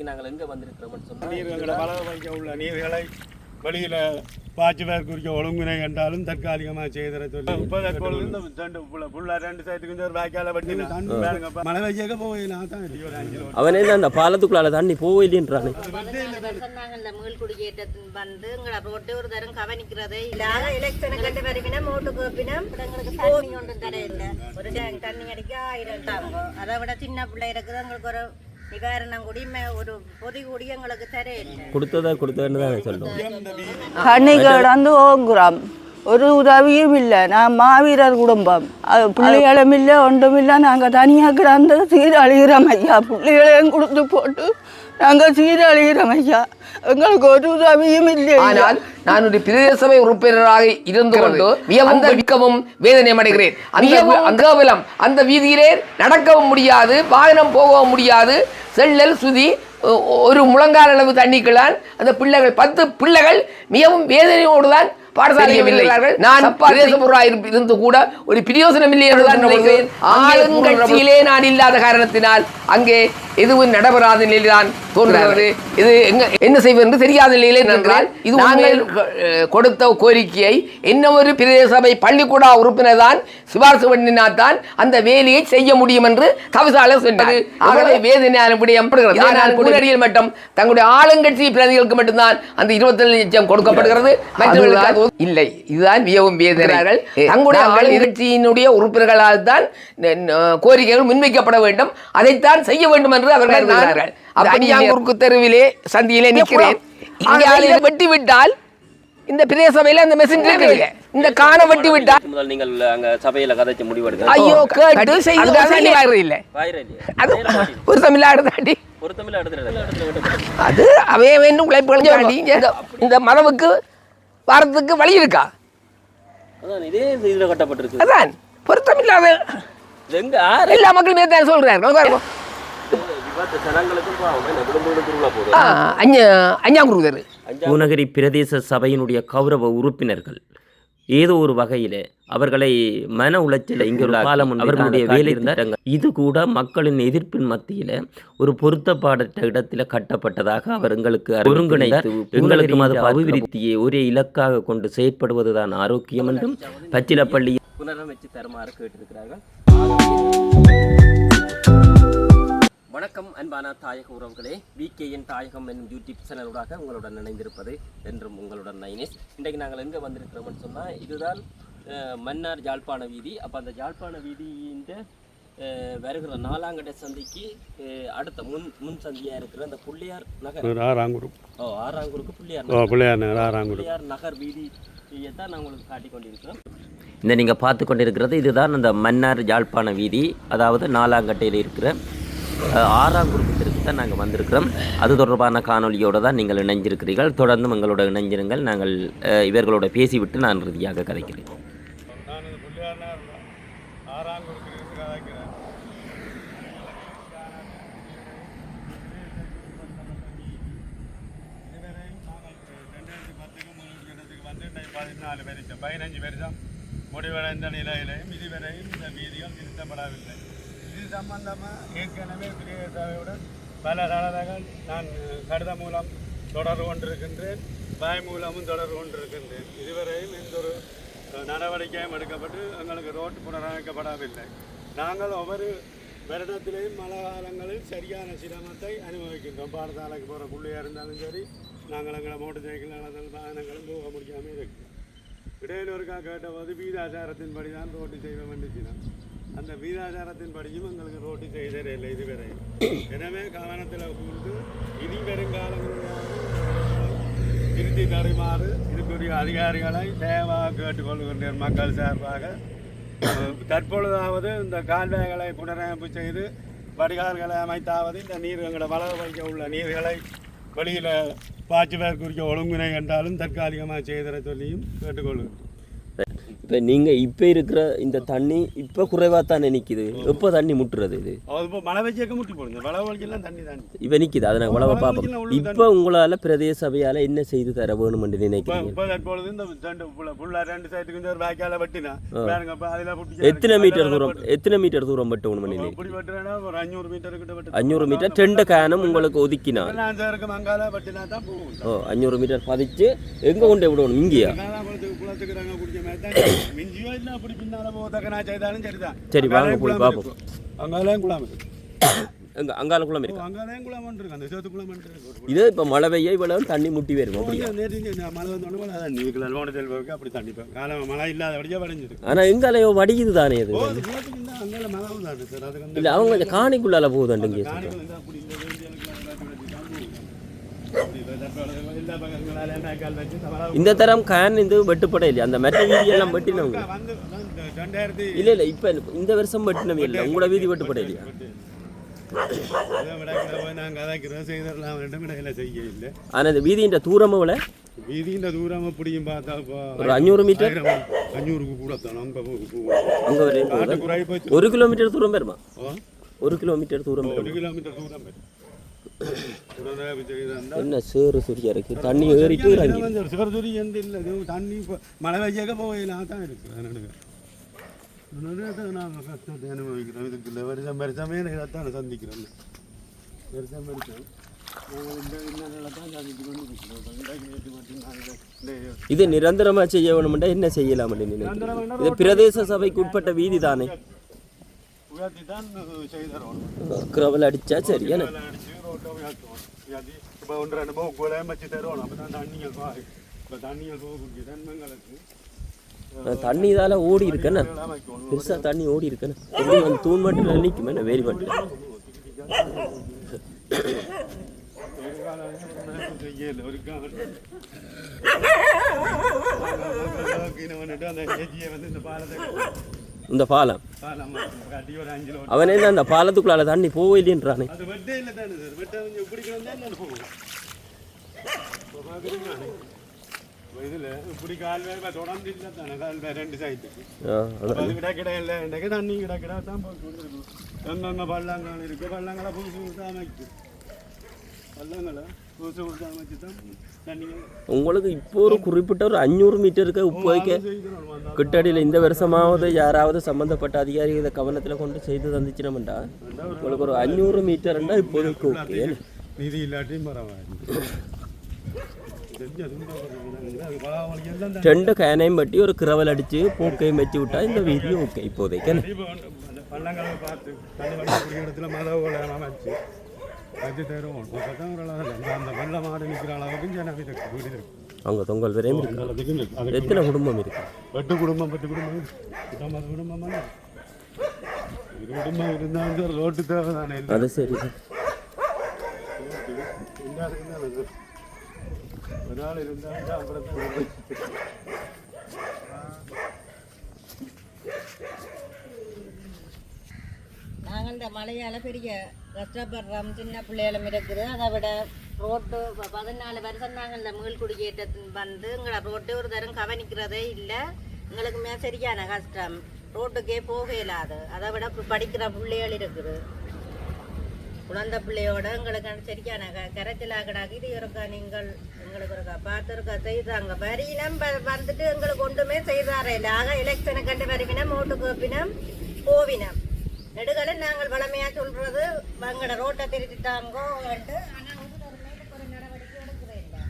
நாங்கள் எங்கே வந்திருக்கிறோம்னு சொன்னால் நீர்களை வளர வைக்க உள்ள நீர்களை வெளியில் பாய்ச்சுவர் குறிக்க ஒழுங்கினை என்றாலும் தற்காலிகமாக செய்தர சொல்லி ரெண்டு சைட்டுக்கு வாய்க்கால வட்டி மழை வைக்க போயிடலாம் தான் அவனே அந்த பாலத்துக்குள்ளால தண்ணி போயில்லைன்றானே வந்து ரோட்டு ஒரு தரம் கவனிக்கிறதே இல்லாத எலெக்ஷனை கண்டு வருவினா மோட்டு கோப்பினம் எங்களுக்கு தண்ணி ஒன்றும் தரையில்லை ஒரு டேங்க் தண்ணி அடிக்க 1000 தாங்க அதை விட சின்ன பிள்ளை இருக்குது எங்களுக்கு ஒரு நிவாரணம் கூடியுமே ஒரு பொதி கூடி எங்களுக்கு தரையில்லை கொடுத்ததுன்னு தான் சொல்லுவோம். கண்ணிகள் வந்து ஓங்குறோம் ஒரு உதவியும் இல்லை. நான் மாவீரர் குடும்பம் பிள்ளைகளும் இல்லை ஒன்றும் இல்லை. நாங்கள் தனியாக கிடந்து சீரழிகிறோம் ஐயா. பிள்ளைகளையும் கொடுத்து போட்டு நாங்கள் சீரழிகிறோம் ஐயா. எங்களுக்கு ஒரு உதவியும் இல்லை. ஆனால் நான் ஒரு பிரதேச சபை உறுப்பினராக இருந்து கொண்டு மிகவும் வெட்கமும் வேதனையும் அடைகிறேன். அந்த வீதியிலே நடக்கவும் முடியாது, வாகனம் போகவும் முடியாது. செல்லல் சுதி ஒரு முழங்கால் அளவு தண்ணிக்குள்ளான் அந்த பிள்ளைகள் 10 பிள்ளைகள் மிகவும் வேதனையோடு தான் பாடசாலையில் இருக்கிறார்கள். நான் இருந்து கூட ஒரு பிரயோசனம் இல்லை என்றுதான் நினைக்கிறேன். ஆளுங்கட்சியிலே நான் இல்லாத காரணத்தினால் அங்கே எதுவும் நடைபெறாத நிலையில்தான் தோன்றுகிறது. இது என்ன செய்வது என்று தெரியாத நிலையிலே நின்றால் இது நாங்கள் கொடுத்த கோரிக்கையை இன்னொரு பிரதேச சபை பள்ளிக்கூட உறுப்பினர் தான் சிபாரிசு பண்ணினால் தான் அந்த வேலையை செய்ய முடியும் என்று தவிசாளர் சொன்னார். ஆகவே வேதனையான விடயம் கூடடியில் மட்டும் தங்களுடைய ஆளுங்கட்சி பிரதிகளுக்கு மட்டும்தான் அந்த 27 லட்சம் கொடுக்கப்படுகிறது. மற்றவர்களுக்கு இல்லை. இதுதான் மிகவும் வேதனைகள். தங்களுடைய ஆளுங்கட்சியினுடைய உறுப்பினர்களால் தான் கோரிக்கைகள் முன்வைக்கப்பட வேண்டும், அதைத்தான் செய்ய வேண்டும் என்று அவர்கள் கருதுகிறார்கள். அஞ்சாங்கூருக்கு தெருவிலே சந்தியிலே நிற்கிறேன். இங்கே வெட்டி விட்டால் இந்த பிரதேச சபையில அந்த மெஷின் இருக்கவில்லை. இந்த காண வெட்டி விட்டால் முதல் நீங்கள் அங்க சபையில கதைச்சு முடிவெடுக்க ஐயோ கேட்டு செய்து இல்லை. அது ஒரு தமிழ்நாடு தாண்டி அது அவே வேண்டும் உழைப்புகளை தாண்டி இந்த மரபுக்கு வாரத்துக்கு வழி இருக்கா? அதான் பொருத்தமில்லாத எல்லா மக்களுமே தான் சொல்றாரு. பூநகரி பிரதேச சபையினுடைய கௌரவ உறுப்பினர்கள் ஏதோ ஒரு வகையில் அவர்களை மன உளைச்சல இங்கே அவர்களுடைய வேலை இருந்தாங்க. இது கூட மக்களின் எதிர்ப்பின் மத்தியில் ஒரு பொருத்தப்பாடற்ற இடத்தில் கட்டப்பட்டதாக அவர் எங்களுக்கு ஒருங்கிணைத்து எங்களுக்கு மத அபிவிருத்தியை ஒரே இலக்காக கொண்டு செயற்படுவதுதான் ஆரோக்கியம் என்றும் பச்சிலப்பள்ளி புனரமைச்சு தருமாறு கேட்டிருக்கிறார்கள். வணக்கம் அன்பான தாயக உறவுகளே, விகேஎன் தாயகம் என்னும் யூடியூப் சேனலூடாக உங்களுடன் இணைந்திருப்பது என்றும் உங்களுடன் நைனேஸ். இன்றைக்கு நாங்கள் எங்கே வந்திருக்கிறோம்னு சொன்னால் இதுதான் மன்னார் யாழ்ப்பாண வீதி. அப்போ அந்த யாழ்ப்பாண வீதியின் வருகிற 4ஆங்கடை சந்தைக்கு அடுத்த முன் சந்தியாக இருக்கிற அந்த புள்ளியார் நகர் ஆறாங்கூருக்கு புள்ளியார் நகர் வீதியை தான் நான் உங்களுக்கு காட்டிக் கொண்டிருக்கிறோம். இந்த நீங்கள் பார்த்து கொண்டிருக்கிறது இதுதான் அந்த மன்னார் யாழ்ப்பாண வீதி, அதாவது 4ஆங்கட்டையில் இருக்கிற 6ஆம் குறுக்கு தான் நாங்கள் வந்திருக்கிறோம். அது தொடர்பான காணொலியோடு தான் நீங்கள் இணைஞ்சிருக்கிறீர்கள். தொடர்ந்து எங்களோட இணைஞ்சிருங்கள். நாங்கள் இவர்களோட பேசிவிட்டு நான் இறுதியாக கதைக்கிறேன். முடிவடைந்த நிலையிலையும் இதுவரையும் இந்த வீதிகள் திருத்தப்படவில்லை. இது சம்பந்தமாக ஏற்கனவே பிரதேசபையுடன் பல தடவைகள் நான் கடிதம் மூலம் தொடர்பு கொண்டிருக்கின்றேன், வாய் மூலமும் தொடர்பு கொண்டிருக்கின்றேன். இதுவரையும் எந்த ஒரு நடவடிக்கையும் எடுக்கப்பட்டு எங்களுக்கு ரோட்டு புனரமைக்கப்படவில்லை. நாங்கள் ஒவ்வொரு வருடத்திலேயும் மழை காலங்களில் சரியான சிரமத்தை அனுபவிக்கின்றோம். பாடசாலைக்கு போகிற பிள்ளையாக இருந்தாலும் சரி, நாங்கள் எங்களை மோட்டர் சைக்கிள் வாகனங்களும் போக முடியாமல் இருக்குது. இடையிலொருக்காக கேட்டபோது வீதாச்சாரத்தின்படி தான் ரோட்டு செய்ய வேண்டிச்சினோம். அந்த வீதாச்சாரத்தின்படியும் எங்களுக்கு ரோட்டு செய்ததில்லை இதுவரை. எனவே கவனத்தில் கூர்ந்து இனி வருங்காலங்களில் திருத்தி தருமாறு இதுக்குரிய அதிகாரிகளை தேவாக கேட்டுக்கொள்கின்றேன். மக்கள் சார்பாக தற்பொழுதாவது இந்த கால்வாய்களை புனரமைப்பு செய்து வடிகால்களை அமைத்தாவது இந்த நீர்களை வளர வைக்க உள்ள நீர்களை வெளியில் பாய்ச்சுவர் குறிக்க ஒழுங்கினை என்றாலும் தற்காலிகமாக செய்தர சொல்லியும் கேட்டுக்கொள்கிறேன். இப்போ நீங்கள் இப்போ இருக்கிற இந்த தண்ணி இப்போ குறைவாக தானே நிற்கிது. எப்போ தண்ணி முட்டுறது இது? இப்போ மழை வச்சேக்க முட்டி போடுங்க. மழை வழிக்கெல்லாம் தண்ணி தாண்டி இப்போ நிற்கிது. அதை நான் உழவை பார்ப்போம். இப்போ உங்களால் பிரதேச சபையால் என்ன செய்து தர வேணுமென்று நினைக்கிறீங்க? இப்போ தற்பொழுது இந்த ஃபுல்லாக 2 சைட்டுக்கு இந்த ஒரு வாய்க்கால வெட்டினா பாருங்க. இப்போ அதில் புட்டி எத்தனை மீட்டர் தூரம் வெட்டணும் நினைக்கிறீங்க? இப்படி வெட்டுறா ஒரு 500 மீட்டர் கிட்ட வெட்டு. 500 மீட்டர் 2 கேனும் உங்களுக்கு ஒதுக்கினா நான் சேருக்கு மங்கால வெட்டினா தான் போகும். 500 மீட்டர் பதிச்சு எங்கே கொண்டு விடணும்? இங்கேயா? குளத்துக்கு நாங்கள் குடிக்க மாதிரி மிஞ்சியோ இல்லை. அப்படி பின்னால போதக்க நான் செய்தாலும் சரிதான். சரி வாங்க போய் பார்ப்போம். அங்காலையும் குளம் இருக்கு. அங்கால குளம் இருக்கு. அங்காலையும் குளம் இருக்கு. அந்த சேத்து குளம் இருக்கு. இது இப்போ மழை பெய்ய இவ்வளவு தண்ணி முட்டி வரும். அப்படியா? நேற்று மழை வந்தோடனே மழை தண்ணி இதுக்குள்ள லோன செல்வருக்கு அப்படி தண்ணி காலம் மழை இல்லாதபடியாக வடைஞ்சிருக்கு. ஆனால் எங்காலையோ வடிக்குது தானே அது? அங்கால மழை தான் சார். அதுக்கு இல்லை அவங்க கொஞ்சம் காணிக்குள்ளால போகுதுண்டுங்க. அப்படி இந்த எல்லா பக்கங்களால மேக்கால் வச்சு இந்த தரம் கேன் இது வெட்டுப்பட இல்லையா? அந்த மெட்ட வீதியெல்லாம் வெட்டினவங்க வந்து 2000 இல்லை இப்போ இந்த வருஷம் வெட்டினவே இல்லை. உங்களோட வீதி வெட்டுப்பட இல்லையா? நாங்கள் அதைக்கிறோம் செய்தரலாம் செய்ய இல்லை. ஆனால் இந்த வீதியின் தூரம் எவ்வளோ? வீதியின் தூரம் அப்படியும் பார்த்தா ஒரு 500 மீட்டர். 500க்கு கூட தான் அங்கே வரையும் 1 கிலோமீட்டர் தூரம் வருமா? 1 கிலோமீட்டர் தூரம். 1 கிலோமீட்டர் தூரம் என்ன சேறு சுரியா இருக்கு. தண்ணி ஏறிட்டு இறங்கி சேறு எந்த இல்லை. தண்ணி இப்போ மழை வெய்யாக போகலாம் தான் இருக்கு. நாங்கள் கஷ்டத்தை அனுபவிக்கிறோம். இதுக்குள்ள வருஷமே இதைத்தான் சந்திக்கிறோம். வருஷம் இது நிரந்தரமா செய்ய வேணும்னா என்ன செய்யலாம்? இது பிரதேச சபைக்கு உட்பட்ட வீதி தானே. கிரவல் அடிச்சா சரியா? இப்போ 1-2 போக்குவரத்து வச்சு தருவோம். அப்போ தான் தண்ணிகள் இப்போ தண்ணிகள் போகுது. தன்மங்களுக்கு தண்ணி இதால ஓடி இருக்கேன்னு பெருசா தண்ணி ஓடி இருக்கேன்னு எப்படி வந்து தூண் மட்டும் நிற்குமே என்ன வேலி மட்டும். இந்த பாலம் அவனே தான் அந்த பாலத்துக்குள்ளால தண்ணி போக இல்லைன்றானே. இதில் இப்படி கால்வாய் தொடர்ந்து இல்லை தானே. கால்வாய் 2 சைட்டுக்கு அது கிடக்கிட இல்லை. இன்றைக்கு தண்ணி கிடக்கிட தான் போட்டு எங்கெங்கே பள்ளங்கள் இருக்குது. பள்ளங்களை புதுசு புதுசாக அமைச்சு பள்ளங்களை புதுசு புதுசாக அமைச்சு தான் தண்ணிகள். உங்களுக்கு இப்போ ஒரு குறிப்பிட்ட ஒரு 500 மீட்டருக்கு உப்பு வைக்க கிட்டடியில் இந்த வருஷமாவது யாராவது சம்மந்தப்பட்ட அதிகாரி இதை கவனத்தில் கொண்டு செய்து தந்துச்சுனோம்டா உங்களுக்கு ஒரு 500 மீட்டர்ண்டா இப்போதைக்கு ஓகே. நிதி இல்லாட்டியும் பரவாயில்லை. 2 கேனையும் பட்டி ஒரு கிரவல் அடிச்சு போக்கையும் வச்சு விட்டா இந்த வீதியும் ஓகே இப்போதைக்கு. பள்ளங்களை பார்த்து தண்ணி இடத்துல மதவோட அமைச்சு வச்சு தருவோம். அந்த வெள்ள மாடு நிற்கிற அளவுக்கு ஜனம் வீடு இருக்கு. அவங்க தொங்கல் வரையும் இருக்கு. எத்தனை குடும்பம் இருக்கு? 8 குடும்பம் 10 குடும்பம் 10 குடும்பம் 20 குடும்பம் இருந்தாலும் ரோட்டு தேவை தானே. அது சரி. ஒரு நாள் இருந்தாலும் அப்புறம் நாங்கள் இந்த மழையால் பெரிய கஷ்டப்படுறோம். சின்ன பிள்ளைகளும் இருக்குது. அதை விட ரோட்டு 14 வருஷம் நாங்கள் இந்த மீள்குடியேற்றத்தின் வந்து எங்களை ரோட்டு ஒரு தரம் கவனிக்கிறதே இல்லை. எங்களுக்குமே சரியான கஷ்டம். ரோட்டுக்கே போக இயலாது. அதை விட படிக்கிற பிள்ளைகள் இருக்குது. குழந்தை பிள்ளையோட எங்களுக்கு சரியான கரைச்சலாகடாக்கி இது இருக்கா. நீங்கள் எங்களுக்கு இருக்கா பார்த்துருக்கா செய்தாங்க. வரியினம் வந்துட்டு எங்களுக்கு ஒன்றுமே செய்தாரே இல்லை. ஆக எலெக்ஷனை கண்டு வருவினம் ஓட்டு கோப்பினம் போவினம் நெடுகளை நாங்கள் வளமையாக சொல்கிறது எங்களோட ரோட்டை திருத்திட்டாங்கோ. ஆனால் ஒரு மேலுக்கு ஒரு நடவடிக்கை எடுக்கிறே இல்லை.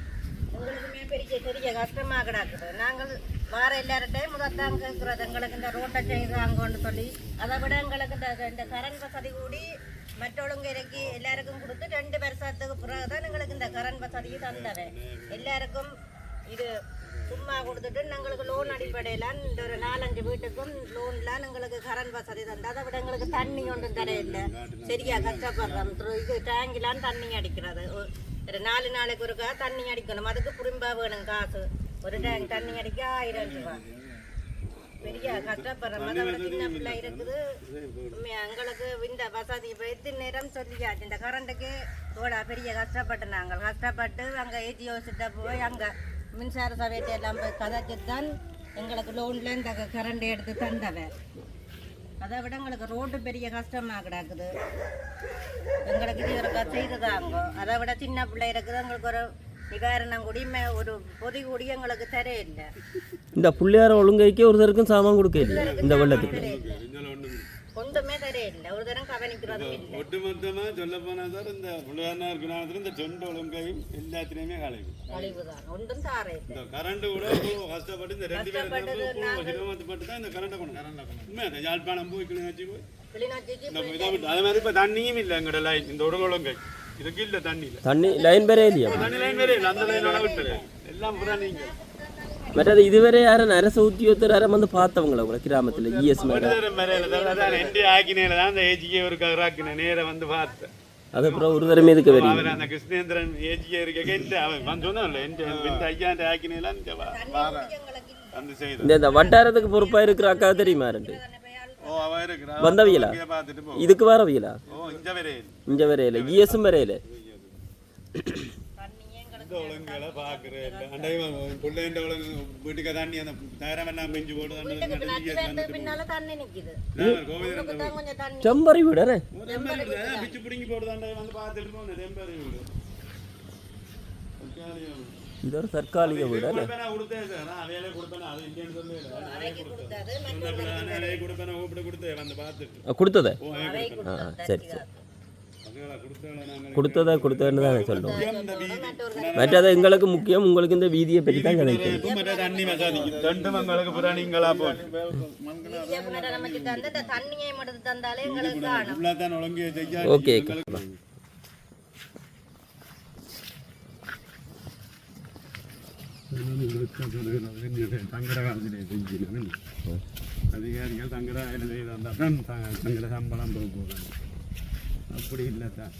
எங்களுக்குமே பெரிய பெரிய கஷ்டமாக கிடக்குது. நாங்கள் வார எல்லார்ட்டையும் முதற்தான் கேட்குறது எங்களுக்கு இந்த ரோட்டை செய்தாங்கன்னு சொல்லி. அதை விட எங்களுக்கு இந்த கரண்ட் வசதி கூடி மற்றவங்க இறக்கி எல்லாருக்கும் கொடுத்து 2 வருஷத்துக்கு பிறகு தான் எங்களுக்கு இந்த கரண்ட் வசதியை தந்தவை. எல்லாருக்கும் இது சும்மா கொடுத்துட்டு எங்களுக்கு லோன் அடிப்படையிலாம் இந்த ஒரு 4-5 வீட்டுக்கும் லோன்லாம் எங்களுக்கு கரண்ட் வசதி தந்தது. அதை விட எங்களுக்கு தண்ணி ஒன்றும் தர இல்லை. சரியா கஷ்டப்படுறோம். இது டேங்கிலாம் தண்ணி அடிக்கிறது. ஒரு 4 நாளைக்கு ஒருக்கா தண்ணி அடிக்கணும். அதுக்கு புரிம்பா வேணும் காசு. ஒரு டேங்க் தண்ணி அடிக்க 1000 ரூபாய். பெரிய கஷ்டப்படுறோம். அதை விட சின்ன பிள்ளை இருக்குது. எங்களுக்கு இந்த வசதி எத்தனை நேரம் சொல்லியாச்சு. இந்த கரண்ட்டுக்கு கூட பெரிய கஷ்டப்பட்டு நாங்கள் கஷ்டப்பட்டு அங்கே ஏஜிஓசிட்ட போய் அங்கே மின்சார சபையிட்ட எல்லாம் போய் கதைச்சு தான் எங்களுக்கு லோன்ல இந்த கரண்ட் எடுத்து தந்தவ. அதை விட எங்களுக்கு ரோடு பெரிய கஷ்டமா கிடக்குது. எங்களுக்கு இது இருக்கா செய்துதாங்க. அதை விட சின்ன பிள்ளை இருக்குது, எங்களுக்கு ஒரு நிவாரணம் கூடி ஒரு பொதி கூடி எங்களுக்கு தர இல்லை. இந்த பிள்ளையார ஒழுங்கைக்கே ஒரு தருக்கும் சாமான் கொடுக்க இல்லை இந்த வெள்ளத்துக்கு. ஒன்றுமே தர இல்லை, ஒரு தரம் கவனிக்கிறதும் இல்லை. ஒட்டுமொத்தமாக சொல்ல போனால் சார் இந்த பிள்ளையார் கிராமத்தில் இந்த சொந்த ஒழுங்கையும் எல்லாத்திலையுமே கழிவுதான், ஒன்றும் தார இல்லை. இந்த கரண்ட் கூட கஷ்டப்பட்டு இந்த 2 பேரும் சிரமப்பட்டு தான் இந்த கரண்டை கொண்டு உண்மை அந்த யாழ்ப்பாணம் போய் கிளிநொச்சி போய் அதே மாதிரி இப்போ தண்ணியும் இல்லை எங்கட லைன் இந்த ஒழுங்கை இதுக்கு இல்லை தண்ணி லைன் வேறே இல்லையா? தண்ணி லைன் வேறே இல்லை, அந்த லைனோட விட்டு எல்லாம் புறா நீங்கள் மற்றது இதுவரை யாரும் அரசு உத்தியோகத்தர் யாரும் வந்து பார்த்தவங்களா உங்களை கிராமத்தில் இஎஸ் ஆக்கினேல தான் அந்த ஏஜிக்கே ஒரு கராக்கின நேரம் வந்து பார்த்தேன். அது அப்புறம் ஒரு தரம் எதுக்கு வரும் அவர் அந்த கிருஷ்ணேந்திரன் ஏஜிக்கே இருக்க அவன் வந்து சொன்னான்ல என் ஐயாண்ட ஆக்கினேலாம் வந்து செய்து இந்த வட்டாரத்துக்கு பொறுப்பாக இருக்கிற அக்கா தெரியுமா? ரெண்டு அவ இருக்கிறா வந்தவியலா பார்த்துட்டு இதுக்கு வரவியலா? இங்க வரையில இஎஸும் வரையில ஒழுங்குகளை பார்க்குறேன் பிள்ளைண்ட ஒழுங்கு வீட்டுக்கு தண்ணி அந்த நேரம் எல்லாம் பெஞ்சு போட்டு செம்பரி வீடு பிச்சு பிடிங்கி போட்டு தாண்டா வந்து பார்த்துட்டு போனேன். செம்பரி வீடு இது ஒரு தற்காலிக வீடு கொடுத்தேன் சார், நான் அதையிலே கொடுப்பேன். அது இல்லைன்னு சொல்லி கொடுப்பேன் கொடுத்தேன் வந்து பார்த்துட்டு கொடுத்ததே. சரி சரி கொடுத்ததுன்னு தான் சொல்லுவோம். மற்றது எங்களுக்கு முக்கியம், உங்களுக்கு இந்த வீதியை பற்றி தான் கிடைக்கும். ஓகே அதிகாரிகள் தங்கட தங்கட சம்பளம் போகுது, அப்படி இல்லை சார்.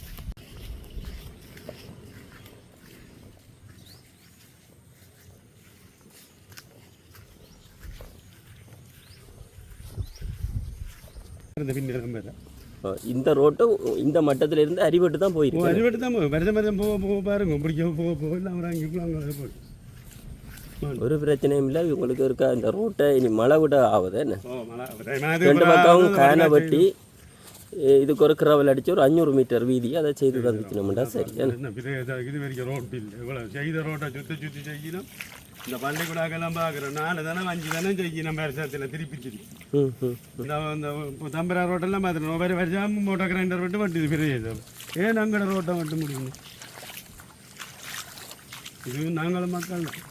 இந்த ரோட்டு இந்த மட்டத்துல இருந்து அரிவட்டு தான் போயிருக்கு. அரிவட்டு தான் வருஷம் போக பாருங்க, பிடிக்க போக இல்லாமல் அங்கே போய் ஒரு பிரச்சனையும் இல்லை. உங்களுக்கு இருக்கா இந்த ரோட்டை இனி மழை விட ஆகுது என்ன? 2 பக்கம் கானை வெட்டி இதுக்கு ஒரு கிரவல் அடிச்சு ஒரு 500 மீட்டர் வீதி அதை செய்து தந்துச்சுனோம்டா சரி. இது வரைக்கும் ரோட்டு இல்லை, இவ்வளோ செய்த ரோட்டை சுற்றி செய்யணும். இந்த பள்ளிக்கூடாக்கெல்லாம் பார்க்குறோம் 4 தானே 5 தானே செய்யணும் வருஷத்தில் திருப்பி இந்த தம்பரா ரோட்டெல்லாம் பார்த்துருவோம். ஒவ்வொரு வருஷம் மோட்டோ கிரைண்டர் விட்டு வட்டி பெரிய ஏன் அங்கட ரோட்டை மட்டும் முடியணும்? இது நாங்களும் மக்கள் தான்,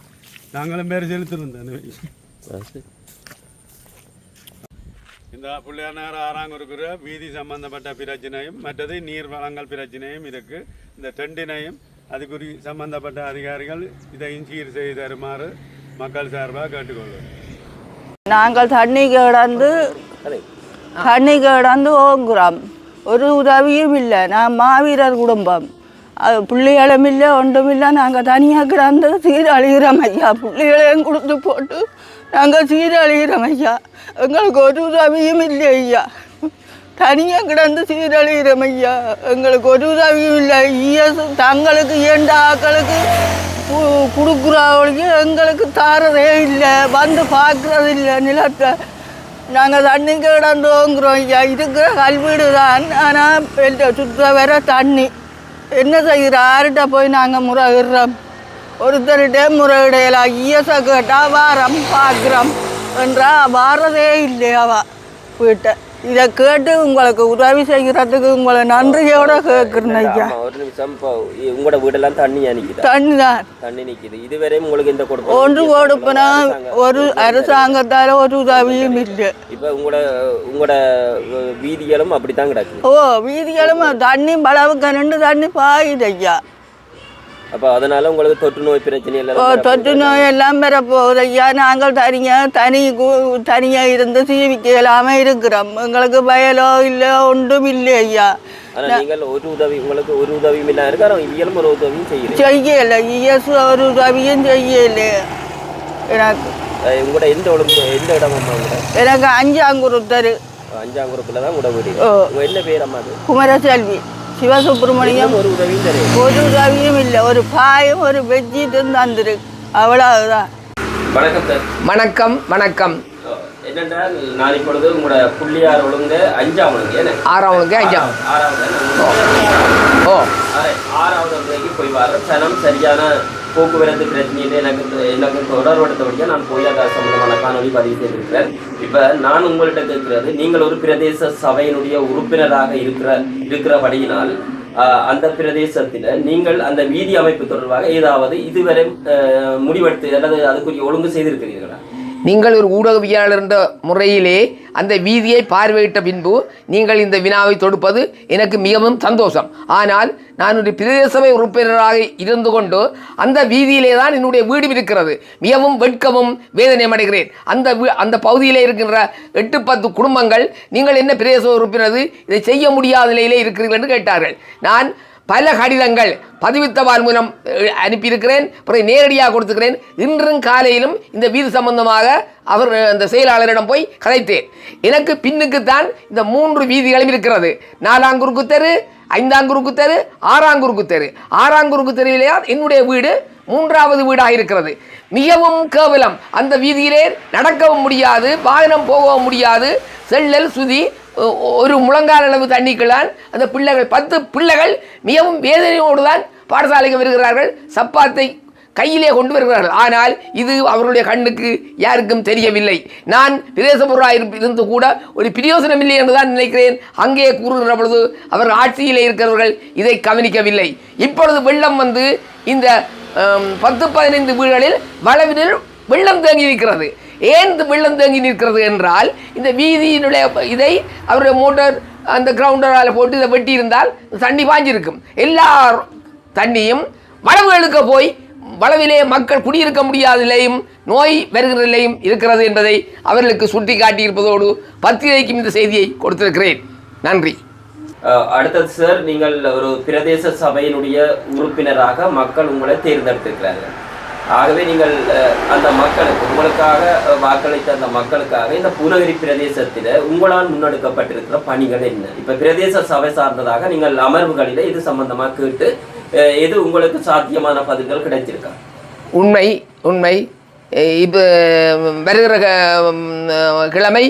நாங்களும் பேர் செலுத்துறோம் தானே. இந்த பிள்ளையார் ஆறாங்குறுக்குற வீதி சம்பந்தப்பட்ட பிரச்சனையும் மற்றது நீர் வளங்கள் பிரச்சனையும் இருக்குது. இந்த டெண்டினையும் அதுக்குறி சம்பந்தப்பட்ட அதிகாரிகள் இதையும் சீர் செய்து தருமாறு மக்கள் சார்பாக கேட்டுக்கொள்வோம். நாங்கள் தண்ணி கிடந்து ஓங்குறோம், ஒரு உதவியும் இல்லை. நான் மாவீரர் குடும்பம், பிள்ளைகளும் இல்லை ஒன்றும் இல்லை. நாங்கள் தனியாக கிடந்து சீரழிகிறோம் ஐயா. பிள்ளைகளையும் கொடுத்து போட்டு நாங்கள் சீரழிகிறோம் ஐயா. எங்களுக்கு ஒரு உதவியும் இல்லை ஐயா. தனியாக கிடந்து சீரழிகிறோம் ஐயா. எங்களுக்கு ஒரு உதவியும் இல்லை. இஎஸ் தங்களுக்கு ஏண்ட ஆக்களுக்கு கொடுக்குறவங்களுக்கு எங்களுக்கு தாரதே இல்லை, வந்து பார்க்குறது இல்லை நிலத்தை. நாங்கள் தண்ணி கிடந்து ஓங்குறோம் ஐயா. இருக்கிற கல்வீடு தான், ஆனால் சுற்ற வர தண்ணி என்ன செய்கிற யார்கிட்ட போய் நாங்கள் முறையிடுறோம்? ஒருத்தருகிட்டே முறையிடையலாம். இஎஸ்ஐ கேட்டால் வாரம் பார்க்குறோம் என்றா வாரதே இல்லை அவ வீட்டை. இதை கேட்டு உங்களுக்கு உதவி செய்கிறதுக்கு உங்களை நன்றியோட கேட்குறேன் ஐயா. ஒரு நிமிஷம், உங்களோட வீடெல்லாம் தண்ணி நிற்குது? தண்ணி தான், தண்ணி நிற்குது. இதுவரை உங்களுக்கு இந்த கொடுப்போம் ஒன்று கொடுப்பனா ஒரு அரசாங்கத்தால் ஒரு உதவியும் இல்லை. இப்போ உங்களோட வீதிகளும் அப்படி தான் கிடக்கு? ஓ, வீதிகளும் தண்ணி பலவுக்கு 2 தண்ணி பாயுது ஐயா. அப்போ அதனால உங்களுக்கு தொற்று நோய் பிரச்சனை இல்லை? தொற்று நோய் எல்லாம் பெற போகுது ஐயா. நாங்கள் தனியாக இருந்து சீவிக்க இல்லாமல் இருக்கிறோம். எங்களுக்கு வயலோ இல்லை ஒன்றும் இல்லை ஐயா. ஆனால் நீங்கள் ஒரு உதவி, உங்களுக்கு ஒரு உதவியும் இல்லை இருக்காரோ? இவியலும் ஒரு உதவியும் செய்யலை. இஎஸ் ஒரு உதவியும் செய்யலை எனக்கு. உங்களோட எந்த இடம் அம்மா? எனக்கு அஞ்சாங்குருத்தர். அஞ்சாங்குருப்பில் தான் உங்களோட வீடு. உங்கள் என்ன பேர் அம்மா? குமரசெல்வி சிவசுப்ரமணியம். ஒரு உதவியும் தெரியும்? ஒரு உதவியும் இல்லை. ஒரு பாயும் ஒரு பெட்ஷீட்டும் தந்துரு, அவ்வளவுதான். வணக்கம் சார். வணக்கம் வணக்கம். என்னென்றால் நான் இப்பொழுது உங்களோட புள்ளியார் ஒழுங்கு 5ஆம் ஒழுங்கு என்ன 6ஆம் ஒழுங்கு 5ஆம் ஆறாவது ஒழுங்கு போய் வர சனம் சரியான போக்குவரத்து பிரச்சனையில எனக்கு தொடர்படுத்தபடியாக நான் போய் அதை சம்பந்தமான காணொலி பதிவு செய்திருக்கிறேன். இப்போ நான் உங்கள்கிட்ட கேட்கிறது, நீங்கள் ஒரு பிரதேச சபையினுடைய உறுப்பினராக இருக்கிறபடியினால் அந்த பிரதேசத்தில் நீங்கள் அந்த வீதி அமைப்பு தொடர்பாக ஏதாவது இதுவரை முடிவெடுத்து அல்லது அதுக்குரிய ஒழுங்கு செய்திருக்கிறீர்களா? நீங்கள் ஒரு ஊடகவியலாளர் என்ற முறையிலே அந்த வீதியை பார்வையிட்ட பின்பு நீங்கள் இந்த வினாவை தொடுப்பது எனக்கு மிகவும் சந்தோஷம். ஆனால் நான் ஒரு பிரதேச சபை உறுப்பினராக இருந்து கொண்டு அந்த வீதியிலே தான் என்னுடைய வீடு இருக்கிறது. மிகவும் வெட்கமும் வேதனையும் அடைகிறேன். அந்த பகுதியிலே இருக்கின்ற 8-10 குடும்பங்கள் நீங்கள் என்ன பிரதேச உறுப்பினர் இதை செய்ய முடியாத நிலையிலே இருக்கிறீர்கள் என்று கேட்டார்கள். நான் பல கடிதங்கள் பதிவுத்தபால் மூலம் அனுப்பியிருக்கிறேன், பிறகு நேரடியாக கொடுத்துக்கிறேன். இன்றும் காலையிலும் இந்த வீதி சம்பந்தமாக அந்த செயலாளரிடம் போய் கதைத்தேன். எனக்கு பின்னுக்குத்தான் இந்த 3 வீதிகளும் இருக்கிறது. 4ஆம் குறுக்கு தெரு, 5ஆம் குறுக்கு தெரு, 6ஆம் குறுக்கு தெரு. 6ஆம் குறுக்கு தெருவிலே என்னுடைய வீடு 3ஆவது வீடாக இருக்கிறது. மிகவும் கேவலம். அந்த வீதியிலே நடக்கவும் முடியாது, வாகனம் போகவும் முடியாது. செல்லல் சுதி ஒரு முழங்கால் அளவு தண்ணிக்குள்ளான் அந்த பிள்ளைகள் 10 பிள்ளைகள் மிகவும் வேதனையோடு தான் பாடசாலைக்கு வருகிறார்கள். சப்பாத்தை கையிலே கொண்டு வருகிறார்கள். ஆனால் இது அவர்களுடைய கண்ணுக்கு யாருக்கும் தெரியவில்லை. நான் பிரதேசபுராக இருந்து கூட ஒரு பிரயோசனம் இல்லை என்று தான் நினைக்கிறேன். அங்கே கூறுகிற பொழுது அவர் ஆட்சியிலே இருக்கிறவர்கள் இதை கவனிக்கவில்லை. இப்பொழுது வெள்ளம் வந்து இந்த 10-15 வீடுகளில் வளவினில் வெள்ளம் தேங்கி இருக்கிறது. ஏன் வெள்ளம் தேங்கி நிற்கிறது என்றால் இந்த வீதியினுடைய இதை அவருடைய மோட்டார் அந்த கிரவுண்டரால் போட்டு இதை வெட்டி இருந்தால் தண்ணி பாஞ்சிருக்கும். எல்லா தண்ணியும் வளவுகளுக்கு போய் வளவிலே மக்கள் குடியிருக்க முடியாத நிலையும் நோய் வருகிற நிலையும் இருக்கிறது என்பதை அவர்களுக்கு சுட்டி காட்டியிருப்பதோடு பத்திரிகைக்கும் இந்த செய்தியை கொடுத்திருக்கிறேன். நன்றி. அடுத்தது சார், நீங்கள் ஒரு பிரதேச சபையினுடைய உறுப்பினராக மக்கள் உங்களை தேர்ந்தெடுத்திருக்கிறார்கள். ஆகவே நீங்கள் அந்த மக்களுக்கு உங்களுக்காக வாக்களித்த அந்த மக்களுக்காக இந்த பூநகரி பிரதேசத்தில் உங்களால் முன்னெடுக்கப்பட்டிருக்கிற பணிகள் என்ன? இப்போ பிரதேச சபை சார்ந்ததாக நீங்கள் அமர்வுகளில் இது சம்பந்தமாக கேட்டு எது உங்களுக்கு சாத்தியமான பதில்கள் கிடைச்சிருக்கா? உண்மை இப்போ வருகிற கிழமை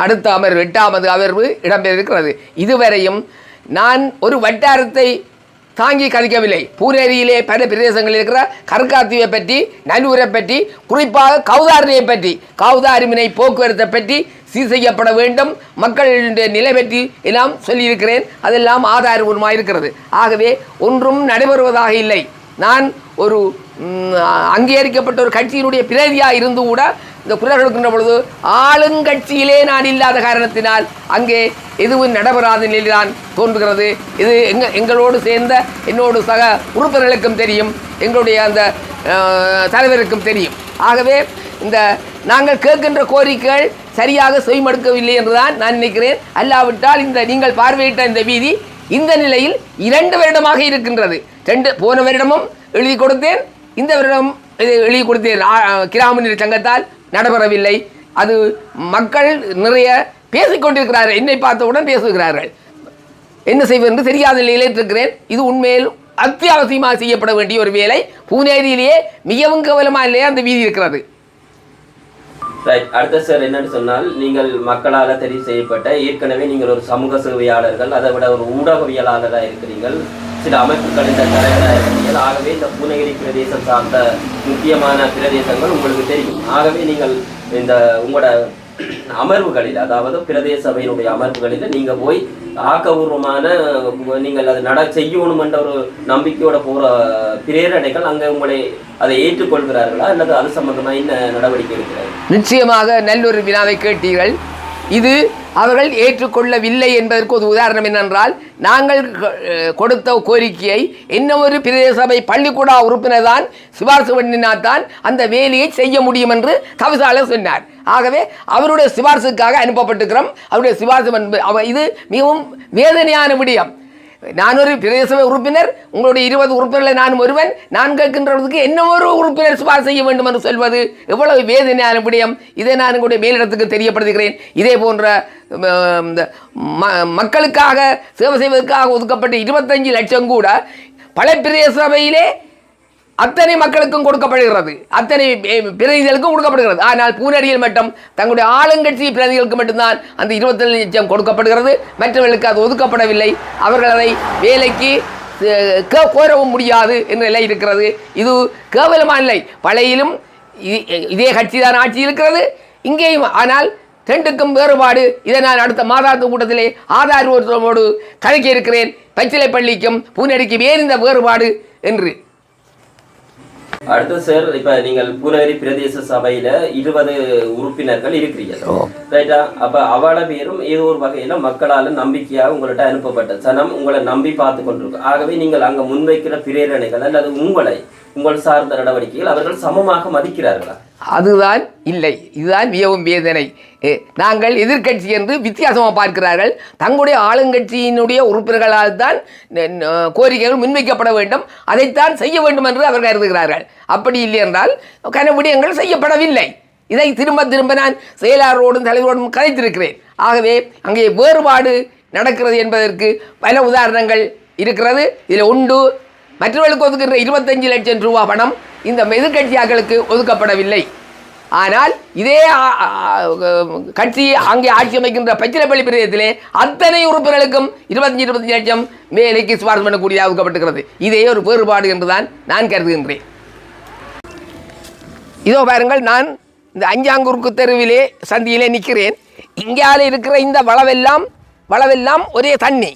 அடுத்த அமர்வு 8ஆவது அமர்வு இடம்பெற்றிருக்கிறது. இதுவரையும் நான் ஒரு வட்டாரத்தை தாங்கி கழிக்கவில்லை. பூனேரியிலே பல பிரதேசங்களில் இருக்கிற கற்காத்தீவை பற்றி, நல்லூரை பற்றி, குறிப்பாக கௌதாரியை பற்றி, கௌதாரிமினை போக்குவரத்தை பற்றி சீர் செய்யப்பட வேண்டும், மக்களுடைய நிலை பற்றி எல்லாம் சொல்லியிருக்கிறேன். அதெல்லாம் ஆதாரபூர்வமாக இருக்கிறது. ஆகவே ஒன்றும் நடைபெறுவதாக இல்லை. நான் ஒரு அங்கீகரிக்கப்பட்ட ஒரு கட்சியினுடைய பிரதியாக இருந்து கூட இந்த குரல் கொடுக்கின்ற பொழுது ஆளுங்கட்சியிலே நான் இல்லாத காரணத்தினால் அங்கே எதுவும் நடைபெறாத நிலையில்தான் தோன்றுகிறது. இது எங்களோடு சேர்ந்த என்னோடு சக உறுப்பினர்களுக்கும் தெரியும், எங்களுடைய அந்த தலைவருக்கும் தெரியும். ஆகவே இந்த நாங்கள் கேட்கின்ற கோரிக்கைகள் சரியாக செவிமடுக்கவில்லை என்றுதான் நான் நினைக்கிறேன். அல்லாவிட்டால் இந்த நீங்கள் பார்வையிட்ட இந்த வீதி இந்த நிலையில் 2 வருடமாக இருக்கின்றது. போன வருடமும் எழுதி கொடுத்தேன், இந்த வருடம் எழுதி கொடுத்தேன். கிராம நீர் சங்கத்தால் நடைபெறவில்லை. அது மக்கள் நிறைய பேசிக்கொண்டிருக்கிறார்கள், என்னை பார்த்தவுடன் பேசுகிறார்கள். என்ன செய்வது என்று தெரியாத நிலையிலே இருக்கிறேன். இது உண்மையில் அத்தியாவசியமாக செய்யப்பட வேண்டிய ஒரு வேலை. பூனேரியிலேயே மிகவும் கேவலமாக இல்லையா அந்த வீதி இருக்கிறது. ரைட். அடுத்த சார் என்னன்னு சொன்னால், நீங்கள் மக்களால் தெரிவு செய்யப்பட்ட ஏற்கனவே நீங்கள் ஒரு சமூக சேவையாளர்கள், அதை விட ஒரு ஊடகவியலாளராக இருக்கிறீர்கள், சில அமைப்புகளின் தலைவராக இருக்கிறீர்கள். ஆகவே இந்த பூநகரி பிரதேசம் சார்ந்த முக்கியமான பிரதேசங்கள் உங்களுக்கு தெரியும். ஆகவே நீங்கள் இந்த உங்களோட அமர்வுகளில், அதாவது பிரதேச சபையினுடைய அமர்வுகளில் நீங்கள் போய் ஆக்கபூர்வமான நீங்கள் அதை செய்யணும் என்ற ஒரு நம்பிக்கையோட போகிற பிரேரணைகள் அங்கே உங்களை அதை ஏற்றுக்கொள்கிறார்களா அல்லது அது சம்பந்தமாக என்ன நடவடிக்கை எடுக்கிறார்கள்? நிச்சயமாக நல்லொரு வினாவை கேட்டீர்கள். இது அவர்கள் ஏற்றுக்கொள்ளவில்லை என்பதற்கு ஒரு உதாரணம் என்னென்றால், நாங்கள் கொடுத்த கோரிக்கையை இன்னொரு பிரதேச சபை பள்ளிக்கூட உறுப்பினர் தான் சிபாரிசு பண்ணினால்தான் அந்த வேலையை செய்ய முடியும் என்று தவிசாளர் சொன்னார். ஆகவே அவருடைய சிபாரிசுக்காக அனுப்பப்பட்டிருக்கிறோம். அவருடைய சிபாரிசு இது மிகவும் வேதனையான விடயம். நான் ஒரு பிரதேச சபை உறுப்பினர், உங்களுடைய 20 உறுப்பினர்களை நான் ஒருவன், நான் கேட்கின்றதுக்கு என்ன ஒரு உறுப்பினர் சிபாரிசு செய்ய வேண்டும் என்று சொல்வது எவ்வளவு வேதனையான விடயம். இதை நான் உங்களுடைய மேலிடத்துக்கு தெரியப்படுத்துகிறேன். இதே போன்ற மக்களுக்காக சேவை செய்வதற்காக ஒதுக்கப்பட்ட 25 லட்சம் கூட பல பிரதேச சபையிலே அத்தனை மக்களுக்கும் கொடுக்கப்படுகிறது, அத்தனை பிரதிநிதிகளுக்கும் கொடுக்கப்படுகிறது. ஆனால் பூனடியில் மட்டும் தங்களுடைய ஆளுங்கட்சி பிரதிநிதிகளுக்கு மட்டும்தான் அந்த 27 லட்சம் கொடுக்கப்படுகிறது. மற்றவர்களுக்கு அது ஒதுக்கப்படவில்லை. அவர்கள் அதை வேலைக்கு கோரவும் முடியாது என்ற நிலை இருக்கிறது. இது கேவலமான நிலை. பழையிலும் இதே கட்சி தான் ஆட்சி இருக்கிறது, இங்கேயும். ஆனால் ரெண்டுக்கும் வேறுபாடு. இதை நான் அடுத்த மாதாந்த கூட்டத்திலே ஆதாரத்தோடு கதைக்க இருக்கிறேன். பச்சிலைப்பள்ளிக்கும் பூனடிக்கும் ஏன் இந்த வேறுபாடு என்று. அடுத்து சார், இப்ப நீங்கள் பூநகரி பிரதேச சபையில 20 உறுப்பினர்கள் இருக்கிறீர்கள், ரைட்டா? அப்ப அவள பேரும் ஏதோ ஒரு வகையில மக்களால நம்பிக்கையாக உங்கள்கிட்ட அனுப்பப்பட்ட சனம் உங்களை நம்பி பார்த்து கொண்டிருக்கு. ஆகவே நீங்கள் அங்க முன்வைக்கிற பிரேரணைகள் அல்லது உங்கள் சார்ந்த நடவடிக்கைகள் அவர்கள் சமமாக மதிக்கிறார்களா? அதுதான் இல்லை. இதுதான் மிகவும் வேதனை. நாங்கள் எதிர்கட்சி என்று வித்தியாசமாக பார்க்கிறார்கள். தங்களுடைய ஆளுங்கட்சியினுடைய உறுப்பினர்களால் தான் கோரிக்கைகள் முன்வைக்கப்பட வேண்டும், அதைத்தான் செய்ய வேண்டும் என்று அவர்கள் கருதுகிறார்கள். அப்படி இல்லை என்றால் விடயங்கள் செய்யப்படவில்லை. இதை திரும்ப திரும்ப நான் செயலாளரோடும் தலைவரோடும் கதைத்திருக்கிறேன். ஆகவே அங்கே வேறுபாடு நடக்கிறது என்பதற்கு பல உதாரணங்கள் இருக்கிறது. இதில் உண்டு. மற்றவர்களுக்கு ஒதுக்குகிற 25 லட்சம் ரூபாய் பணம் இந்த எதிர்கட்சியாக்களுக்கு ஒதுக்கப்படவில்லை. ஆனால் இதே கட்சி அங்கே ஆட்சி அமைக்கின்ற பச்சிலைப்பள்ளி பிரதேசத்திலே அத்தனை உறுப்பினர்களுக்கும் 25 லட்சம் வேலைக்கு சிபார்சு பண்ணக்கூடிய ஒதுக்கப்பட்டிருக்கிறது. இதே ஒரு வேறுபாடு என்றுதான் நான் கருதுகின்றேன். இதோ பாருங்கள், நான் இந்த அஞ்சாங்குறுக்கு தெருவிலே சந்தியிலே நிற்கிறேன். இங்கால இருக்கிற இந்த வளவெல்லாம் ஒரே தண்ணி,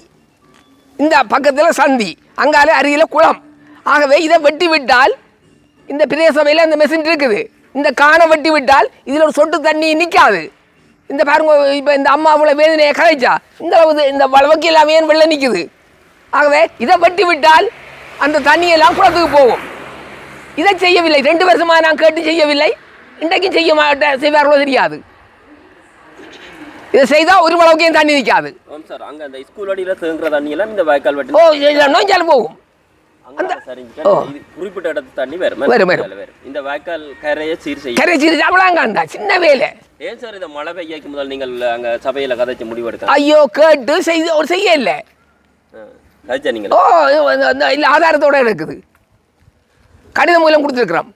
இந்த பக்கத்தில் சந்தி, அங்கால அருகில் குளம். ஆகவே இதை வெட்டி விட்டால் இந்த பிரதேச சபையில் அந்த மெஷின் இருக்குது, இந்த காணை வெட்டி விட்டால் இதில் ஒரு சொட்டு தண்ணி நிற்காது. இந்த பாருங்க, இப்போ இந்த அம்மா அவ்வளோ வேதனையை கதைச்சா இந்த வளவுக்கு எல்லாமே வெள்ளம் நிற்குது. ஆகவே இதை வெட்டி விட்டால் அந்த தண்ணியெல்லாம் குளத்துக்கு போகும். இதை செய்யவில்லை. 2 வருஷமாக நான் கேட்டு செய்யவில்லை. இன்றைக்கும் செய்ய மாட்டேன், செய்வார்களோ தெரியாது. இதை செய்தால் ஒரு வளவுக்கு தண்ணி நிற்காது. சார், அங்கே அந்த ஸ்கூல் அடியில் தேங்குற தண்ணி எல்லாம் இந்த வாய்க்கால் வெட்டி நோஞ்சாலும் போகும். அந்த குறிப்பிட்ட இடத்து தண்ணி வரும். இந்த வாய்க்கால் கரையை சீர் செய்ய அவ்வளோங்க சின்ன வேலை. ஏன் சார் இதை மழை பெய்யக்கு முதல் நீங்கள் அங்கே சபையில் கதைச்சு முடிவெடுக்க? ஐயோ, கேட்டு செய்ய இல்லை கதைச்சா நீங்கள்? இல்லை, ஆதாரத்தோட இருக்குது. கடிதம் மூலம் கொடுத்துருக்குறோம்.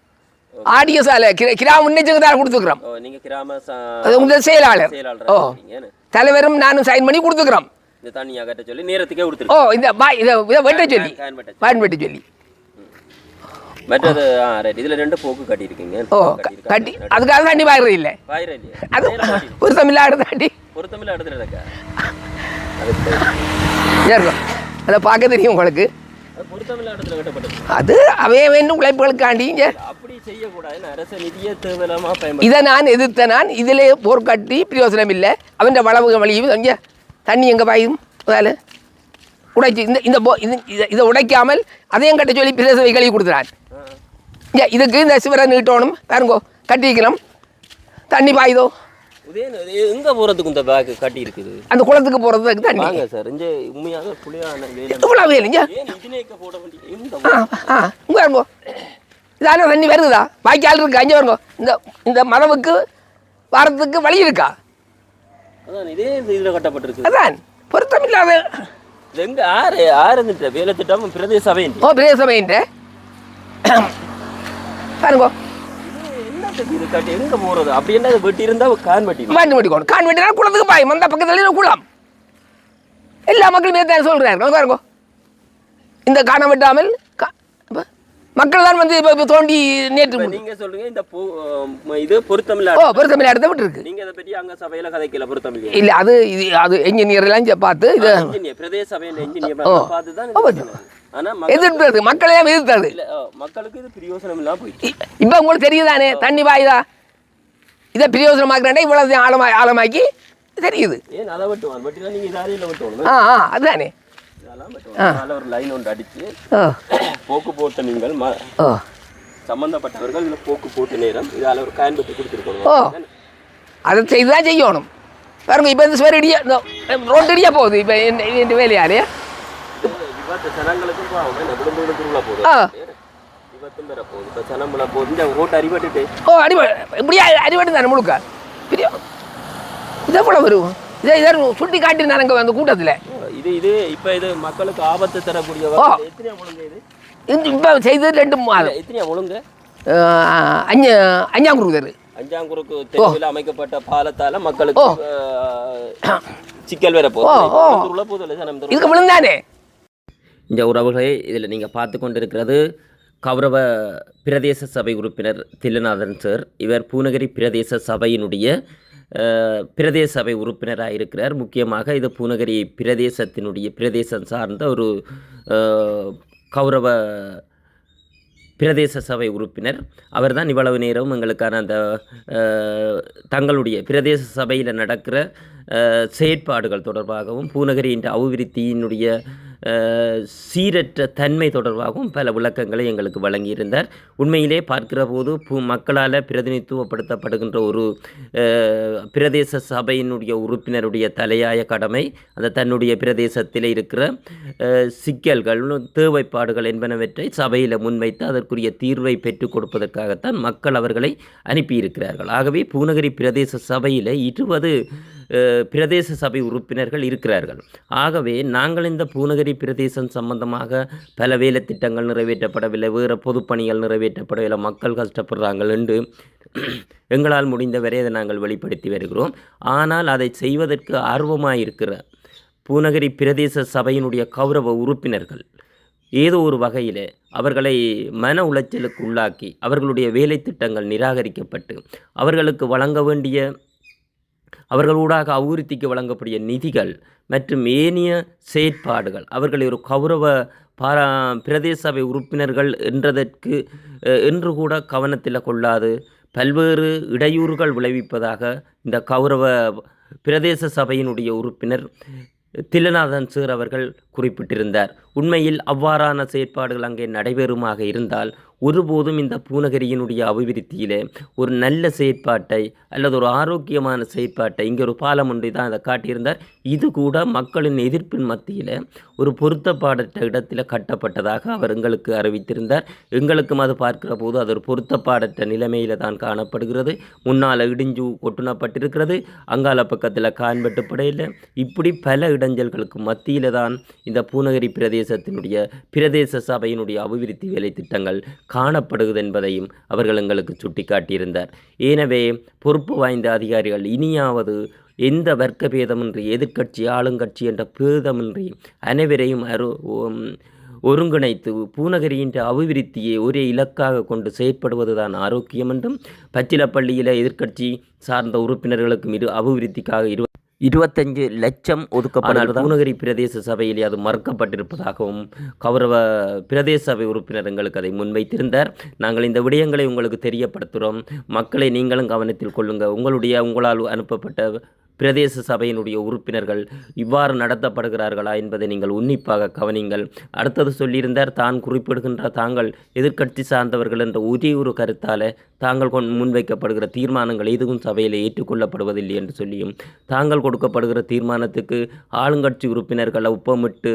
ஆடியோ சாலை கிராம முன்னெச்சரிக்கை தான் கொடுத்துக்கிறோம். நீங்க கிராம செயலாளர் தலைவரும் நானும் சைன் பண்ணி கொடுத்துக்கிறோம். இந்த தண்ணி அகற்ற சொல்லி நேரத்துக்கே கொடுத்துருக்கோம். இந்த வெட்ட சொல்லி வெட்ட சொல்லி மற்றது இதுல 2 போக்கு கட்டி இருக்கீங்க. கட்டி அதுக்காக தண்ணி பாயிறது இல்லை. அது ஒரு தமிழ்நாடு தாண்டி ஒரு தமிழ்நாடு இருக்கா? அதை பார்க்க தெரியும் உங்களுக்கு. அது அவே வேண்டும் உழைப்புகளுக்காண்டி அப்படி செய்யக்கூடாது. அரசு நிதியை தேவையில்லாம இதை நான் எதிர்த்த நான் இதிலே போர் கட்டி பிரயோசனம் இல்லை. அவன் வளவு வழியும் இங்கே தண்ணி எங்கே பாயும் வேலை உடைச்சி இதை உடைக்காமல் அதையும் கட்ட சொல்லி பிரதேச கழுவி கொடுத்துறான். இதுக்கு இந்த சிவரை நீட்டோணும் பாருங்கோ, கட்டி வைக்கலாம். தண்ணி பாயுதோ எங்க போறதுக்கு இந்த பேக் கட்டி இருக்குது? அந்த குளத்துக்கு போறதுக்கு தண்ணி வாங்க சார். இங்க உண்மையாக புளியான இவ்வளவு வேலைங்க போட வேண்டிய பாருங்கோ. இதான தண்ணி வருதுதா? பாக்கி ஆள் இருக்கு. அங்கே வருங்கோ. இந்த மரவுக்கு வாரத்துக்கு வழி இருக்கா? அதான் இதே இதில் கட்டப்பட்டிருக்கு. அதான் பொருத்தமில்லாத எங்க ஆறு வேலை திட்டம் பிரதேச சபை. பிரதேச சபைன்ற பாருங்கோ. இது கட்டி எங்க போறது? அப்படி என்ன வெட்டி இருந்தா கான் வெட்டிக்கணும். கான் வெட்டினா குளத்துக்கு பாயும். அந்த பக்கத்துல குளம் எல்லா மக்களுமே சொல்றாரு. பாருங்கோ, இந்த காண வெட்டாமல் மக்கள் தான் வந்து இப்போ தோண்டி நேற்று நீங்க சொல்லுங்க. இந்த இது பொருத்தமிழ்நாடு விட்டு இருக்கு. நீங்க அதை பற்றி அங்க சபையில கதைக்கல பொருத்தமில்லை? இல்ல, அது என்ஜினியர் எல்லாம் பார்த்து இது பிரதேச சபையில என்ஜினியர் பார்த்து தான் எதிர்த்தது. மக்களே எதிர்த்தது. மக்களுக்கு இது பிரயோசனம் இல்லாம போயிடுச்சு. இப்போ உங்களுக்கு தெரியுதானே தண்ணி பாயுதா? இதை பிரயோசனமாக்குறேன் இவ்வளவு ஆழமாக்கி தெரியுது. ஏன் அதை வெட்டுவான்? வெட்டினா நீங்க இதாரியில் வெட்டுவாங்க. அதுதானே ஒரு லைன் ஒன்று அடிச்சு போக்கு போட்ட நீங்கள் சம்பந்தப்பட்டவர்கள் இதில் போக்கு போட்ட நேரம் இதால் ஒரு காயன்பட்டு கொடுத்துருக்கோம். அதை செய்துதான் செய்யணும். பாருங்க, இப்போ இந்த சுவர் இடியா ரோட்டு இடியா போகுது. இப்போ என் வேலையாலே ஜனங்களுக்கும் குடும்பங்களும் திருவிழா போகுது. விபத்தும் பெற போகுது. இப்போ ஜனம்பளை போகுது. இந்த ரோட்டு அடிபட்டுட்டு இப்படியா அடிபட்டு தானே முழுக்க பெரிய இதை போல வரும். இதை சுட்டி காட்டி நாங்கள் அந்த கூட்டத்தில் இது இப்போ இது மக்களுக்கு ஆபத்து தரக்கூடிய வகையில் எத்தனை ஒழுங்கு இது இப்போ செய்தது 2 மாதம். எத்தனை ஒழுங்கு அஞ்சாங்குருதர் அஞ்சாங்குருக்கு தெருவில் அமைக்கப்பட்ட பாலத்தால மக்களுக்கு சிக்கல் வர போகுது. இதுக்கு விழுந்தானே. இந்த உறவுகளை இதில் நீங்கள் பார்த்து கொண்டிருக்கிறது கௌரவ பிரதேச சபை உறுப்பினர் தில்லுநாதன் சார். இவர் பூநகரி பிரதேச சபையினுடைய பிரதேச சபை உறுப்பினராக இருக்கிறார். முக்கியமாக இது பூநகரி பிரதேசம் சார்ந்த ஒரு கௌரவ பிரதேச சபை உறுப்பினர். அவர் தான் இவ்வளவு நேரம் எங்களுக்கான அந்த தங்களுடைய பிரதேச சபையில் நடக்கிற செயற்பாடுகள் தொடர்பாகவும் பூநகரியின் அபிவிருத்தியினுடைய சீரற்ற தன்மை தொடர்பாகவும் பல விளக்கங்களை எங்களுக்கு வழங்கியிருந்தார். உண்மையிலே பார்க்கிற போது மக்களால் பிரதிநிதித்துவப்படுத்தப்படுகின்ற ஒரு பிரதேச சபையினுடைய உறுப்பினருடைய தலையாய கடமை அந்த தன்னுடைய பிரதேசத்தில் இருக்கிற சிக்கல்கள் தேவைப்பாடுகள் என்பனவற்றை சபையில் முன்வைத்து அதற்குரிய தீர்வை பெற்றுக் கொடுப்பதற்காகத்தான் மக்கள் அவர்களை அனுப்பியிருக்கிறார்கள். ஆகவே பூநகரி பிரதேச சபையில் 20 பிரதேச சபை உறுப்பினர்கள் இருக்கிறார்கள். ஆகவே நாங்கள் இந்த பூநகரி பிரதேசம் சம்பந்தமாக பல வேலை திட்டங்கள் நிறைவேற்றப்படவில்லை, வேறு பொதுப்பணிகள் நிறைவேற்றப்படவில்லை, மக்கள் கஷ்டப்படுறாங்கள் என்று எங்களால் முடிந்தவரை அதை நாங்கள் வெளிப்படுத்தி வருகிறோம். ஆனால் அதை செய்வதற்கு ஆர்வமாயிருக்கிற பூநகரி பிரதேச சபையினுடைய கௌரவ உறுப்பினர்கள் ஏதோ ஒரு வகையில் அவர்களை மன உளைச்சலுக்கு உள்ளாக்கி அவர்களுடைய வேலை திட்டங்கள் நிராகரிக்கப்பட்டு அவர்களுக்கு வழங்க வேண்டிய அவர்களூடாக அபிவிருத்திக்கு வழங்கக்கூடிய நிதிகள் மற்றும் ஏனைய செயற்பாடுகள் அவர்களை ஒரு கௌரவ பிரதேச சபை உறுப்பினர்கள் என்று கூட கவனத்தில் கொள்ளாது பல்வேறு இடையூறுகள் விளைவிப்பதாக இந்த கௌரவ பிரதேச சபையினுடைய உறுப்பினர் தில்லுநாதன் சார் அவர்கள் குறிப்பிட்டிருந்தார். உண்மையில் அவ்வாறான செயற்பாடுகள் அங்கே நடைபெறுமாக இருந்தால் ஒருபோதும் இந்த பூநகரியினுடைய அபிவிருத்தியிலே ஒரு நல்ல செயற்பாட்டை அல்லது ஒரு ஆரோக்கியமான செயற்பாட்டை இங்கே ஒரு பாலம் ஒன்றை தான் அதை காட்டியிருந்தார். இது கூட மக்களின் எதிர்ப்பின் மத்தியில் ஒரு பொருத்தப்பாடற்ற இடத்தில் கட்டப்பட்டதாக அவர் எங்களுக்கு அறிவித்திருந்தார். எங்களுக்கும் அது பார்க்கிற போது அது ஒரு பொருத்தப்பாடற்ற நிலைமையில் தான் காணப்படுகிறது. முன்னால் இடிஞ்சு கொட்டுனப்பட்டிருக்கிறது, அங்கால பக்கத்தில் காண்பட்டுப்படையில். இப்படி பல இடைஞ்சல்களுக்கு மத்தியில் தான் இந்த பூநகரி பிரதேசத்தினுடைய பிரதேச சபையினுடைய அபிவிருத்தி வேலை திட்டங்கள் காணப்படுகிறது என்பதையும் அவர்கள் எங்களுக்கு சுட்டிக்காட்டியிருந்தார். எனவே பொறுப்பு வாய்ந்த அதிகாரிகள் இனியாவது எந்த வர்க்க பேதமின்றி எதிர்க்கட்சி ஆளுங்கட்சி என்ற பேதமின்றி அனைவரையும் ஒருங்கிணைத்து பூநகரியின் அபிவிருத்தியை ஒரே இலக்காக கொண்டு செயற்படுவதுதான் ஆரோக்கியம் என்றும் பச்சிலப்பள்ளியில் எதிர்க்கட்சி சார்ந்த உறுப்பினர்களுக்கும் அபிவிருத்திக்காக 25 லட்சம் ஒதுக்கப்பட்டால் பூநகரி பிரதேச சபையிலே அது மறுக்கப்பட்டிருப்பதாகவும் கௌரவ பிரதேச சபை உறுப்பினர் எங்களுக்கு அதை முன்வைத்திருந்தார். நாங்கள் இந்த விடயங்களை உங்களுக்கு தெரியப்படுத்துகிறோம். மக்களை நீங்களும் கவனத்தில் கொள்ளுங்கள். உங்களால் அனுப்பப்பட்ட பிரதேச சபையினுடைய உறுப்பினர்கள் இவ்வாறு நடத்தப்படுகிறார்களா என்பதை நீங்கள் உன்னிப்பாக கவனிங்கள். அடுத்தது சொல்லியிருந்தார், தான் குறிப்பிடுகின்ற தாங்கள் எதிர்க்கட்சி சார்ந்தவர்கள் என்ற ஒரே ஒரு கருத்தால் தாங்கள் முன்வைக்கப்படுகிற தீர்மானங்கள் எதுவும் சபையில் ஏற்றுக்கொள்ளப்படுவதில்லை என்று சொல்லியும் தாங்கள் கொடுக்கப்படுகிற தீர்மானத்துக்கு ஆளுங்கட்சி உறுப்பினர்களை ஒப்பமிட்டு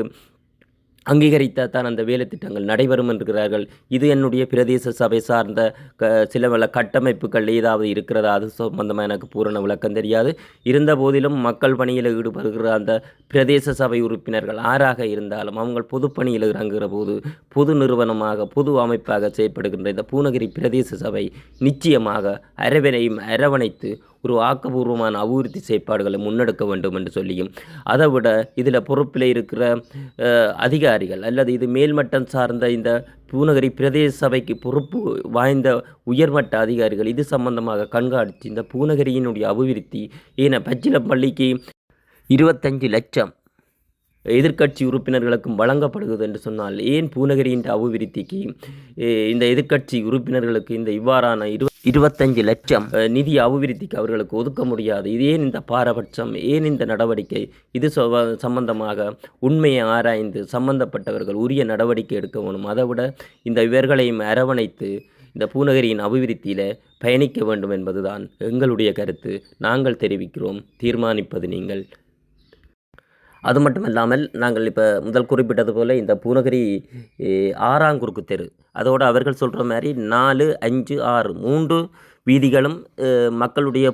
அங்கீகரித்தால் தான் அந்த வேலை திட்டங்கள் நடைபெறும் என்கிறார்கள். இது என்னுடைய பிரதேச சபை சார்ந்த சில பல கட்டமைப்புகள் ஏதாவது இருக்கிறதா அது சம்பந்தமாக எனக்கு பூரண விளக்கம் தெரியாது. இருந்த போதிலும் மக்கள் பணியில் ஈடுபடுகிற அந்த பிரதேச சபை உறுப்பினர்கள் ஆறாக இருந்தாலும் அவங்க பொதுப்பணியில் இறங்குகிற போது பொது நிறுவனமாக பொது அமைப்பாக செயற்படுகின்ற இந்த பூநகரி பிரதேச சபை நிச்சயமாக அரவணைத்து ஒரு ஆக்கபூர்வமான அபிவிருத்தி செயற்பாடுகளை முன்னெடுக்க வேண்டும் என்று சொல்லியும் அதை விட இதில் பொறுப்பில் இருக்கிற அதிகாரிகள் அல்லது இது மேல்மட்டம் சார்ந்த இந்த பூநகரி பிரதேச சபைக்கு பொறுப்பு வாய்ந்த உயர்மட்ட அதிகாரிகள் இது சம்பந்தமாக கண்காணித்து இந்த பூநகரியினுடைய அபிவிருத்தி ஏன்னா பச்சிலப்பள்ளிக்கு 25 லட்சம் எதிர்க்கட்சி உறுப்பினர்களுக்கும் வழங்கப்படுகிறது என்று சொன்னால் ஏன் பூநகரியின் அபிவிருத்திக்கு இந்த எதிர்க்கட்சி உறுப்பினர்களுக்கு இந்த இவ்வாறான 25 லட்சம் நிதி அபிவிருத்திக்கு அவர்களுக்கு ஒதுக்க முடியாது? இது ஏன் இந்த பாரபட்சம், ஏன் இந்த நடவடிக்கை? இது சம்பந்தமாக உண்மையை ஆராய்ந்து சம்பந்தப்பட்டவர்கள் உரிய நடவடிக்கை எடுக்க வேணும். அதை விட இந்த இவர்களையும் அரவணைத்து இந்த பூநகரியின் அபிவிருத்தியில் பயணிக்க வேண்டும் என்பதுதான் எங்களுடைய கருத்து. நாங்கள் தெரிவிக்கிறோம், தீர்மானிப்பது நீங்கள். அது மட்டும் இல்லாமல் நாங்கள் இப்போ முதல் குறிப்பிட்டது போல் இந்த பூநகரி 6ஆம் குறுக்கு தெரு அதோடு அவர்கள் சொல்கிற மாதிரி 4, 5, 6 3 வீதிகளும் மக்களுடைய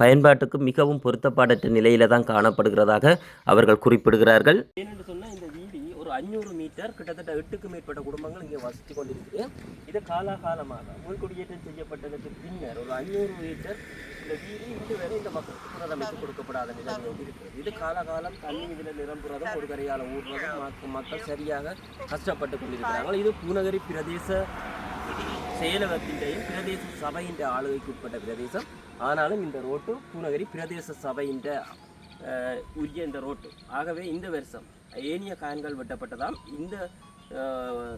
பயன்பாட்டுக்கு மிகவும் பொருத்தப்பாடற்ற நிலையில தான் காணப்படுகிறதாக அவர்கள் குறிப்பிடுகிறார்கள். ஏனென்று சொன்னால் இந்த வீதி ஒரு 500 மீட்டர் கிட்டத்தட்ட 8க்கு மேற்பட்ட குடும்பங்கள் இங்கே வசித்து கொண்டிருக்குது. இது காலாகாலமாக உள்குடியேற்றம் செய்யப்பட்டதற்கு பின்னர் ஒரு 500 மீட்டர் இந்த வீதி இன்று வரை இந்த மக்களுக்கு புனரமைத்து கொடுக்கப்படாத நிலைமை இருக்கிறது. இது காலகாலம் தண்ணி இதில் நிரம்புறதும் ஒரு கரையால் ஊடுறதும் மக்கள் சரியாக கஷ்டப்பட்டு கொண்டிருக்கிறார்கள். இது பூநகரி பிரதேச செயலகத்தின்றையும் பிரதேச சபையின் ஆளுகைக்கு உட்பட்ட பிரதேசம். ஆனாலும் இந்த ரோட்டு பூநகரி பிரதேச சபையின் உரிய இந்த ரோட்டு. ஆகவே இந்த வருஷம் ஏனிய கான்கள் வெட்டப்பட்டதால் இந்த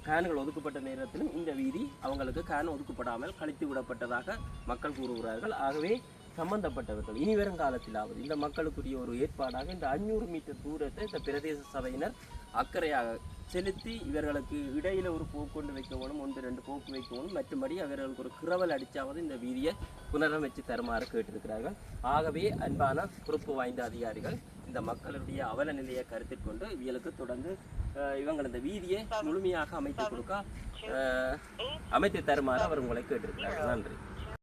கான்கள் ஒதுக்கப்பட்ட நேரத்திலும் இந்த வீதி அவங்களுக்கு கான் ஒதுக்கப்படாமல் கழித்து விடப்பட்டதாக மக்கள் கூறுகிறார்கள். ஆகவே சம்பந்தப்பட்டவர்கள் இனி வரும் காலத்திலாவது இந்த மக்களுக்குரிய ஒரு ஏற்பாடாக இந்த 500 மீட்டர் தூரத்தை இந்த பிரதேச சபையினர் அக்கறையாக செலுத்தி இவர்களுக்கு இடையில ஒரு போக்கு கொண்டு வைக்கணும், 1-2 போக்கு வைக்கணும், மற்றபடி அவர்களுக்கு ஒரு கிரவல் அடித்தாவது இந்த வீதியை புனரமைச்சு தருமாறு கேட்டிருக்கிறார்கள். ஆகவே அன்பான பொறுப்பு வாய்ந்த அதிகாரிகள் இந்த மக்களுடைய அவல நிலையை கருத்தில் கொண்டு இவர்களுக்கு தொடர்ந்து இவங்கள் இந்த வீதியை முழுமையாக அமைத்து தருமாறு அவர் உங்களை கேட்டிருக்கிறார்கள். நன்றி.